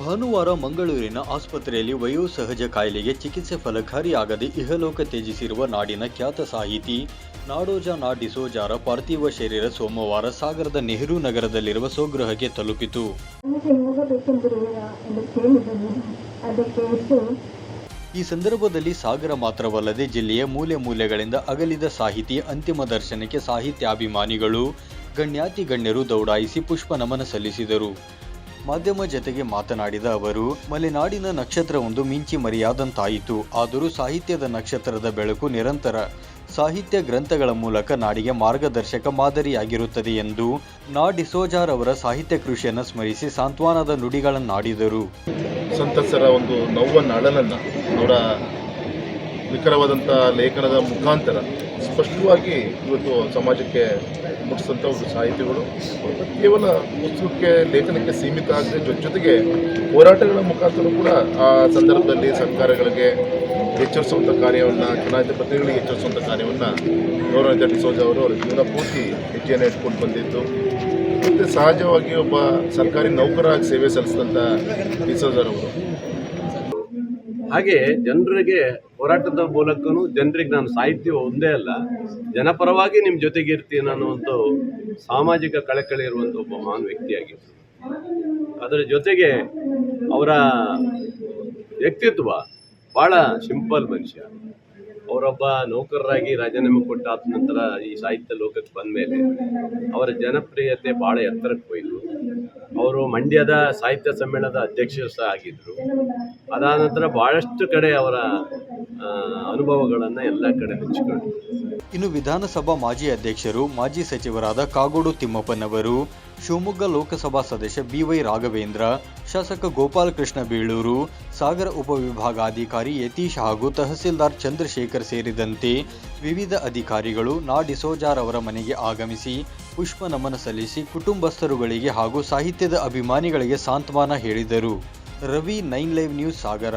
ಭಾನುವಾರ ಮಂಗಳೂರಿನ ಆಸ್ಪತ್ರೆಯಲ್ಲಿ ವಯೋಸಹಜ ಕಾಯಿಲೆಗೆ ಚಿಕಿತ್ಸೆ ಫಲಕಾರಿಯಾಗದೆ ಇಹಲೋಕ ತ್ಯಜಿಸಿರುವ ನಾಡಿನ ಖ್ಯಾತ ಸಾಹಿತಿ ನಾಡೋಜ ನಾ ಡಿಸೋಜಾರ ಪಾರ್ಥಿವ ಶರೀರ ಸೋಮವಾರ ಸಾಗರದ ನೆಹರು ನಗರದಲ್ಲಿರುವ ಸ್ವಗೃಹಕ್ಕೆ ತಲುಪಿತು. ಈ ಸಂದರ್ಭದಲ್ಲಿ ಸಾಗರ ಮಾತ್ರವಲ್ಲದೆ ಜಿಲ್ಲೆಯ ಮೂಲೆ ಮೂಲೆಗಳಿಂದ ಅಗಲಿದ ಸಾಹಿತಿ ಅಂತಿಮ ದರ್ಶನಕ್ಕೆ ಸಾಹಿತ್ಯಾಭಿಮಾನಿಗಳು ಗಣ್ಯಾತಿ ಗಣ್ಯರು ದೌಡಾಯಿಸಿ ಪುಷ್ಪ ನಮನ ಸಲ್ಲಿಸಿದರು. ಮಾಧ್ಯಮ ಜತೆಗೆ ಮಾತನಾಡಿದ ಅವರು, ಮಲೆನಾಡಿನ ನಕ್ಷತ್ರವೊಂದು ಮಿಂಚಿ ಮರೆಯಾದಂತಾಯಿತು. ಆದರೂ ಸಾಹಿತ್ಯದ ನಕ್ಷತ್ರದ ಬೆಳಕು ನಿರಂತರ ಸಾಹಿತ್ಯ ಗ್ರಂಥಗಳ ಮೂಲಕ ನಾಡಿಗೆ ಮಾರ್ಗದರ್ಶಕ ಮಾದರಿಯಾಗಿರುತ್ತದೆ ಎಂದು ನಾ ಡಿಸೋಜಾರ್ ಅವರ ಸಾಹಿತ್ಯ ಕೃಷಿಯನ್ನು ಸ್ಮರಿಸಿ ಸಾಂತ್ವನದ ನುಡಿಗಳನ್ನಾಡಿದರು. ಸಂತಸರ ಒಂದು ನೋವನ್ನು ಅಳಲನ್ನು ಅವರ ನಿಖರವಾದಂಥ ಲೇಖನದ ಮುಖಾಂತರ ಸ್ಪಷ್ಟವಾಗಿ ಇವತ್ತು ಸಮಾಜಕ್ಕೆ ಮುಟ್ಟಿಸಿದಂಥ ಒಂದು ಸಾಹಿತಿಗಳು ಕೇವಲ ಪುಸ್ತಕಕ್ಕೆ ಲೇಖನಕ್ಕೆ ಸೀಮಿತ ಆಗದೆ ಜೊತೆಗೆ ಹೋರಾಟಗಳ ಮುಖಾಂತರ ಕೂಡ ಆ ಸಂದರ್ಭದಲ್ಲಿ ಸರ್ಕಾರಗಳಿಗೆ ಎಚ್ಚರಿಸುವಂಥ ಕಾರ್ಯವನ್ನು, ಚುನಾಯಿತ ಪ್ರತಿನಿಧಿಗಳಿಗೆ ಎಚ್ಚರಿಸುವಂಥ ಕಾರ್ಯವನ್ನು ಗೌರವಾನ್ವಿತ ಡಿಸೋಜ ಅವರು ಅವರ ಜೀವನ ಪೂರ್ತಿ ಹೆಜ್ಜೆಯನ್ನು ಇಟ್ಕೊಂಡು ಬಂದಿದ್ದು. ಮತ್ತು ಸಹಜವಾಗಿ ಒಬ್ಬ ಸರ್ಕಾರಿ ನೌಕರರಾಗಿ ಸೇವೆ ಸಲ್ಲಿಸಿದಂಥ ಡಿಸೋಜರವರು ಹಾಗೆ ಜನರಿಗೆ ಹೋರಾಟದ ಮೂಲಕನೂ ಜನರಿಗೆ ನಾನು ಸಾಹಿತ್ಯ ಒಂದೇ ಅಲ್ಲ ಜನಪರವಾಗಿ ನಿಮ್ಮ ಜೊತೆಗೆ ಇರ್ತೀನಿ ಅನ್ನುವಂಥ ಸಾಮಾಜಿಕ ಕಳಕಳಿ ಇರುವಂಥ ಒಬ್ಬ ಮಹಾನ್ ವ್ಯಕ್ತಿಯಾಗಿತ್ತು. ಅದರ ಜೊತೆಗೆ ಅವರ ವ್ಯಕ್ತಿತ್ವ ಭಾಳ ಸಿಂಪಲ್ ಮನುಷ್ಯ. ಅವರೊಬ್ಬ ನೌಕರರಾಗಿ ರಾಜೀನಾಮೆ ಕೊಟ್ಟಾದ ನಂತರ ಈ ಸಾಹಿತ್ಯ ಲೋಕಕ್ಕೆ ಬಂದ ಮೇಲೆ ಅವರ ಜನಪ್ರಿಯತೆ ಭಾಳ ಎತ್ತರಕ್ಕೆ ಹೋಯಿತು. ಅವರು ಮಂಡ್ಯದ ಸಾಹಿತ್ಯ ಸಮ್ಮೇಳನದ ಅಧ್ಯಕ್ಷರು ಸಹ ಆಗಿದ್ದರು. ಅದಾದ ನಂತರ ಭಾಳಷ್ಟು ಕಡೆ ಅವರ ಅನುಭವಗಳನ್ನು ಎಲ್ಲ ಕಡೆ ಹಂಚಿಕೊಂಡರು. ಇನ್ನು ವಿಧಾನಸಭಾ ಮಾಜಿ ಅಧ್ಯಕ್ಷರು, ಮಾಜಿ ಸಚಿವರಾದ ಕಾಗೋಡು ತಿಮ್ಮಪ್ಪನವರು, ಶಿವಮೊಗ್ಗ ಲೋಕಸಭಾ ಸದಸ್ಯ BY ರಾಘವೇಂದ್ರ, ಶಾಸಕ ಗೋಪಾಲಕೃಷ್ಣ ಬೀಳೂರು, ಸಾಗರ ಉಪವಿಭಾಗಾಧಿಕಾರಿ ಯತೀಶ್ ಹಾಗೂ ತಹಸೀಲ್ದಾರ್ ಚಂದ್ರಶೇಖರ್ ಸೇರಿದಂತೆ ವಿವಿಧ ಅಧಿಕಾರಿಗಳು ನಾ ಡಿಸೋಜಾರ್ ಅವರ ಮನೆಗೆ ಆಗಮಿಸಿ ಪುಷ್ಪ ನಮನ ಸಲ್ಲಿಸಿ ಕುಟುಂಬಸ್ಥರುಗಳಿಗೆ ಹಾಗೂ ಸಾಹಿತ್ಯದ ಅಭಿಮಾನಿಗಳಿಗೆ ಸಾಂತ್ವನ ಹೇಳಿದರು. ರವಿ, 9 ಲೈವ್ ನ್ಯೂಸ್, ಸಾಗರ.